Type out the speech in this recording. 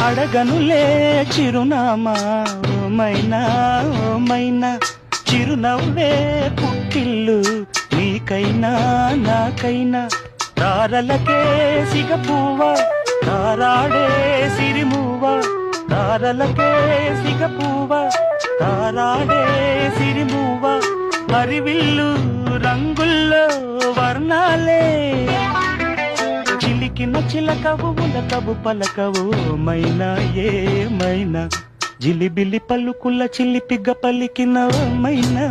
అడగనులే చిరునామా ఓమైనా ఓమైనా చిరునవ్వే పుట్టిల్లు నీకైనా నాకైనా తారలకే సిగపువ్వ తారాడే సిరిమువ్వ తారలకే సిగపువ్వ తారాడే సిరిమువ్వ హరివిల్లు రంగుల్లో వర్ణాలే చిలికిన చిలకవు ఉలకవు పలకవు మైనా ఏమైనా జిలిబిలి పలుకుల చిలిపిగ పలికిన మైనా